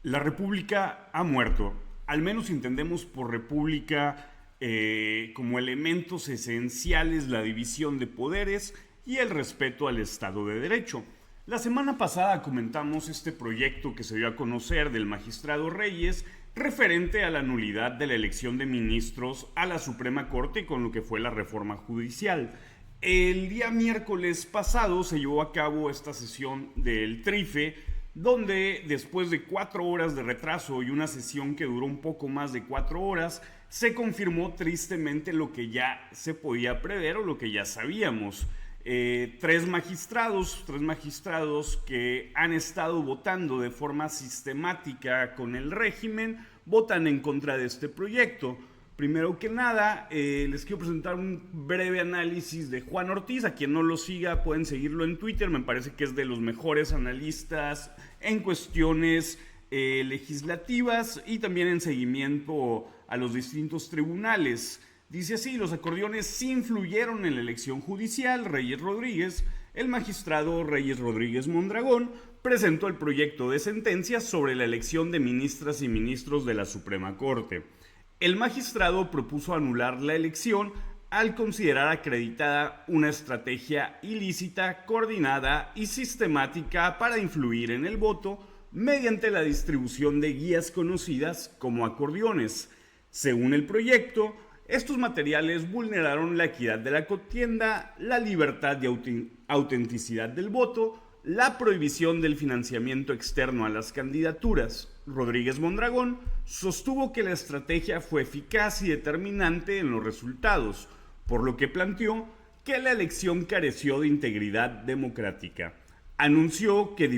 La república ha muerto. Al menos entendemos por república como elementos esenciales la división de poderes y el respeto al Estado de Derecho. La semana pasada comentamos este proyecto que se dio a conocer del magistrado Reyes referente a la nulidad de la elección de ministros a la Suprema Corte con lo que fue la reforma judicial. El día miércoles pasado se llevó a cabo esta sesión del TRIFE, donde después de 4 horas de retraso y una sesión que duró un poco más de 4 horas, se confirmó tristemente lo que ya se podía prever o lo que ya sabíamos. Tres magistrados que han estado votando de forma sistemática con el régimen, votan en contra de este proyecto. Primero que nada, les quiero presentar un breve análisis de Juan Ortiz. A quien no lo siga, pueden seguirlo en Twitter. Me parece que es de los mejores analistas en cuestiones legislativas y también en seguimiento a los distintos tribunales. Dice así: los acordeones sí influyeron en la elección judicial. Reyes Rodríguez, el magistrado Reyes Rodríguez Mondragón, presentó el proyecto de sentencia sobre la elección de ministras y ministros de la Suprema Corte. El magistrado propuso anular la elección al considerar acreditada una estrategia ilícita, coordinada y sistemática para influir en el voto mediante la distribución de guías conocidas como acordeones. Según el proyecto, estos materiales vulneraron la equidad de la contienda, la libertad y autenticidad del voto, la prohibición del financiamiento externo a las candidaturas. Rodríguez Mondragón sostuvo que la estrategia fue eficaz y determinante en los resultados, por lo que planteó que la elección careció de integridad democrática. Anunció que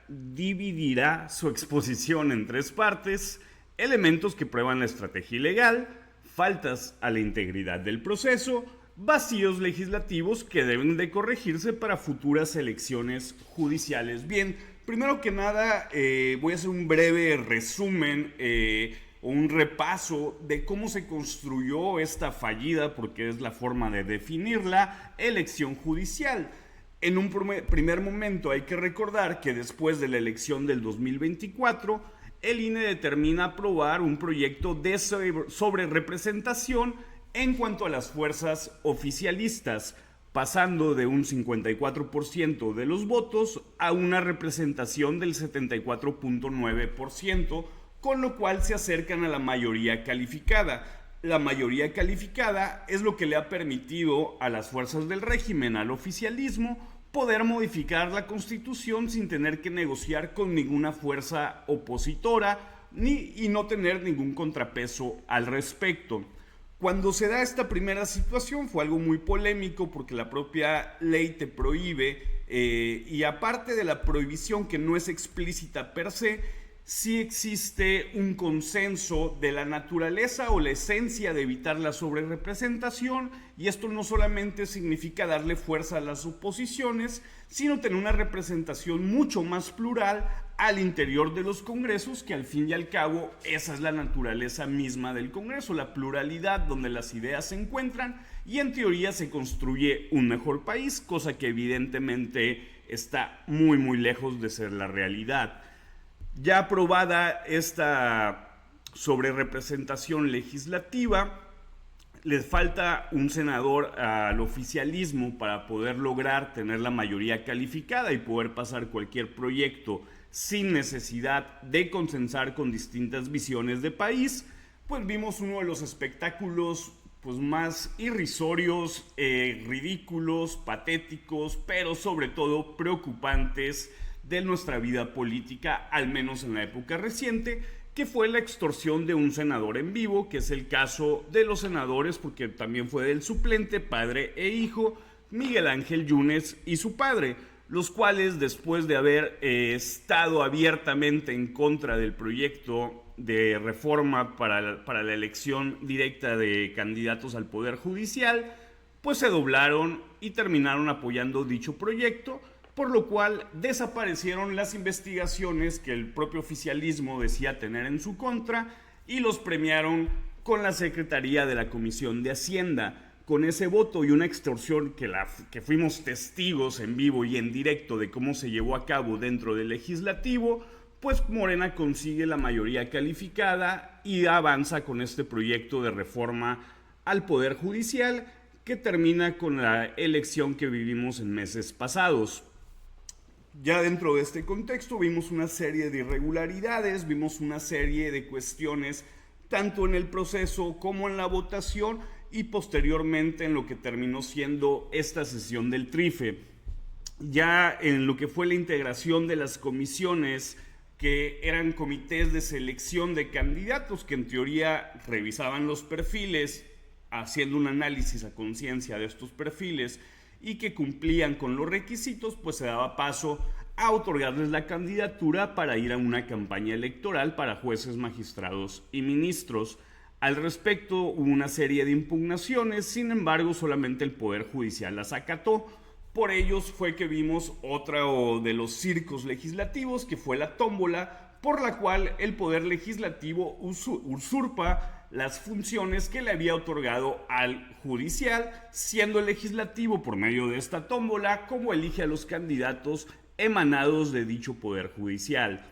dividirá su exposición en 3 partes: elementos que prueban la estrategia ilegal, faltas a la integridad del proceso, vacíos legislativos que deben de corregirse para futuras elecciones judiciales. Bien, primero que nada voy a hacer un breve resumen o un repaso de cómo se construyó esta fallida, porque es la forma de definirla, elección judicial. En un primer momento hay que recordar que después de la elección del 2024, el INE determina aprobar un proyecto de sobrerepresentación en cuanto a las fuerzas oficialistas, pasando de un 54% de los votos a una representación del 74.9%, con lo cual se acercan a la mayoría calificada. La mayoría calificada es lo que le ha permitido a las fuerzas del régimen, al oficialismo, poder modificar la Constitución sin tener que negociar con ninguna fuerza opositora y no tener ningún contrapeso al respecto. Cuando se da esta primera situación fue algo muy polémico, porque la propia ley te prohíbe, y aparte de la prohibición que no es explícita per se, sí existe un consenso de la naturaleza o la esencia de evitar la sobrerepresentación, y esto no solamente significa darle fuerza a las oposiciones, sino tener una representación mucho más plural al interior de los congresos, que al fin y al cabo esa es la naturaleza misma del Congreso, la pluralidad donde las ideas se encuentran y en teoría se construye un mejor país, cosa que evidentemente está muy muy lejos de ser la realidad. Ya aprobada esta sobrerepresentación legislativa, les falta un senador al oficialismo para poder lograr tener la mayoría calificada y poder pasar cualquier proyecto sin necesidad de consensar con distintas visiones de país. Pues vimos uno de los espectáculos más irrisorios, ridículos, patéticos, pero sobre todo preocupantes de nuestra vida política, al menos en la época reciente, que fue la extorsión de un senador en vivo, que es el caso de los senadores, porque también fue del suplente, padre e hijo, Miguel Ángel Yunes y su padre, los cuales, después de haber estado abiertamente en contra del proyecto de reforma para la elección directa de candidatos al Poder Judicial, pues se doblaron y terminaron apoyando dicho proyecto, por lo cual desaparecieron las investigaciones que el propio oficialismo decía tener en su contra y los premiaron con la Secretaría de la Comisión de Hacienda. Con ese voto y una extorsión que fuimos testigos en vivo y en directo de cómo se llevó a cabo dentro del legislativo, pues Morena consigue la mayoría calificada y avanza con este proyecto de reforma al Poder Judicial que termina con la elección que vivimos en meses pasados. Ya dentro de este contexto vimos una serie de irregularidades, vimos una serie de cuestiones tanto en el proceso como en la votación y posteriormente en lo que terminó siendo esta sesión del TRIFE. Ya en lo que fue la integración de las comisiones, que eran comités de selección de candidatos que en teoría revisaban los perfiles, haciendo un análisis a conciencia de estos perfiles y que cumplían con los requisitos, pues se daba paso a otorgarles la candidatura para ir a una campaña electoral para jueces, magistrados y ministros. Al respecto hubo una serie de impugnaciones, sin embargo solamente el Poder Judicial las acató. Por ellos fue que vimos otro de los circos legislativos, que fue la tómbola, por la cual el Poder Legislativo usurpa las funciones que le había otorgado al judicial, siendo el legislativo, por medio de esta tómbola, como elige a los candidatos emanados de dicho Poder Judicial.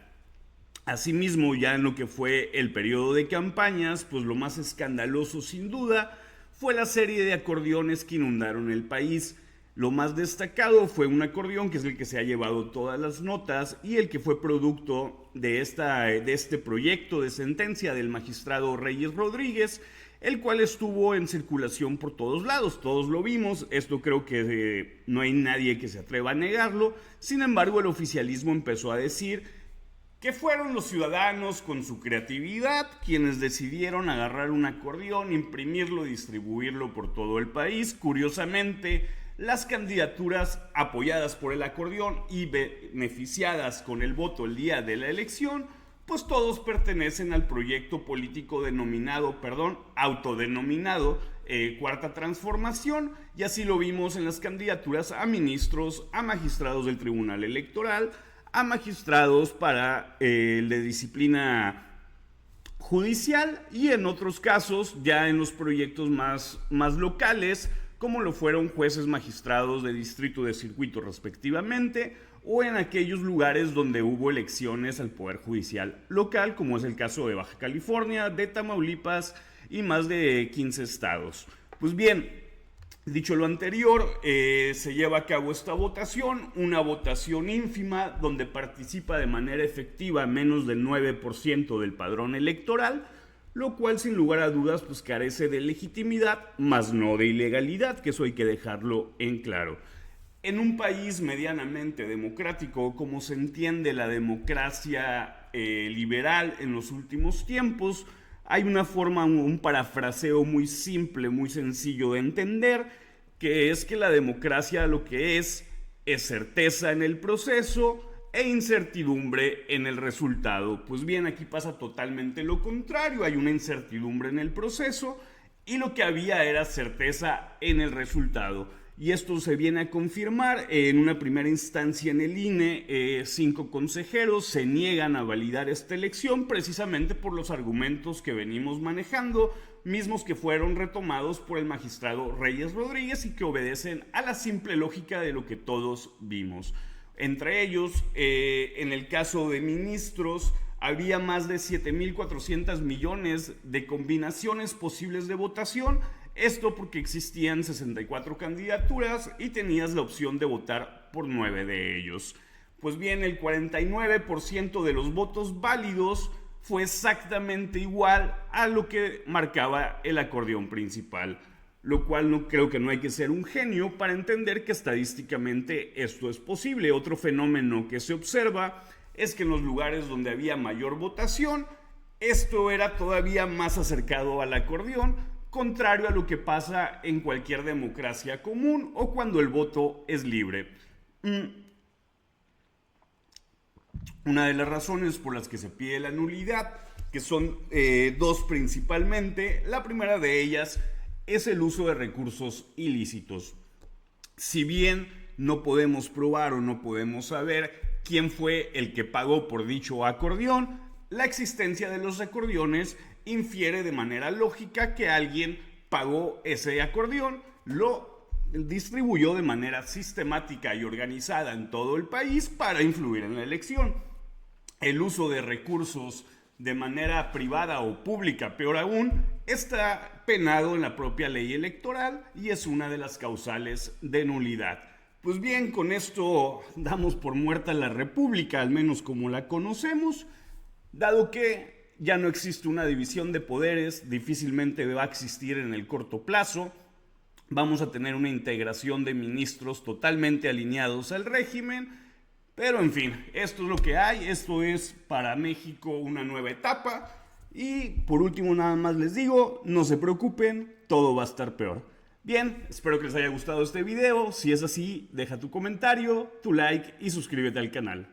Asimismo, ya en lo que fue el periodo de campañas, pues lo más escandaloso sin duda fue la serie de acordeones que inundaron el país. Lo más destacado fue un acordeón que es el que se ha llevado todas las notas y el que fue producto de este proyecto de sentencia del magistrado Reyes Rodríguez, el cual estuvo en circulación por todos lados, todos lo vimos, esto creo que no hay nadie que se atreva a negarlo. Sin embargo, el oficialismo empezó a decir que fueron los ciudadanos con su creatividad quienes decidieron agarrar un acordeón, imprimirlo y distribuirlo por todo el país. Curiosamente, las candidaturas apoyadas por el acordeón y beneficiadas con el voto el día de la elección, pues todos pertenecen al proyecto político autodenominado Cuarta Transformación, y así lo vimos en las candidaturas a ministros, a magistrados del Tribunal Electoral, a magistrados para el de disciplina judicial y en otros casos ya en los proyectos más locales, como lo fueron jueces magistrados de distrito, de circuito respectivamente, o en aquellos lugares donde hubo elecciones al Poder Judicial local, como es el caso de Baja California, de Tamaulipas y más de 15 estados. Pues bien, dicho lo anterior, se lleva a cabo esta votación, una votación ínfima donde participa de manera efectiva menos del 9% del padrón electoral, lo cual sin lugar a dudas pues carece de legitimidad, más no de ilegalidad, que eso hay que dejarlo en claro. En un país medianamente democrático, como se entiende la democracia liberal en los últimos tiempos, hay una forma, un parafraseo muy simple, muy sencillo de entender, que es que la democracia lo que es certeza en el proceso e incertidumbre en el resultado. Pues bien, aquí pasa totalmente lo contrario, hay una incertidumbre en el proceso y lo que había era certeza en el resultado. Y esto se viene a confirmar en una primera instancia en el INE. 5 consejeros se niegan a validar esta elección precisamente por los argumentos que venimos manejando, mismos que fueron retomados por el magistrado Reyes Rodríguez y que obedecen a la simple lógica de lo que todos vimos. Entre ellos, en el caso de ministros, había más de 7.400 millones de combinaciones posibles de votación. Esto porque existían 64 candidaturas y tenías la opción de votar por 9 de ellos. Pues bien, el 49% de los votos válidos fue exactamente igual a lo que marcaba el acordeón principal, lo cual no creo que no hay que ser un genio para entender que estadísticamente esto es posible. Otro fenómeno que se observa es que en los lugares donde había mayor votación, esto era todavía más acercado al acordeón, contrario a lo que pasa en cualquier democracia común o cuando el voto es libre. Una de las razones por las que se pide la nulidad, que son dos principalmente, la primera de ellas es el uso de recursos ilícitos. Si bien no podemos probar o no podemos saber quién fue el que pagó por dicho acordeón, la existencia de los acordeones infiere de manera lógica que alguien pagó ese acordeón, lo distribuyó de manera sistemática y organizada en todo el país para influir en la elección. el uso de recursos de manera privada o pública, peor aún, está penado en la propia ley electoral y es una de las causales de nulidad. Pues bien, con esto damos por muerta la República, al menos como la conocemos, dado que ya no existe una división de poderes, difícilmente va a existir en el corto plazo. Vamos a tener una integración de ministros totalmente alineados al régimen, pero en fin, esto es lo que hay, esto es para México una nueva etapa. Y por último nada más les digo, no se preocupen, todo va a estar peor. Bien, espero que les haya gustado este video, si es así, deja tu comentario, tu like y suscríbete al canal.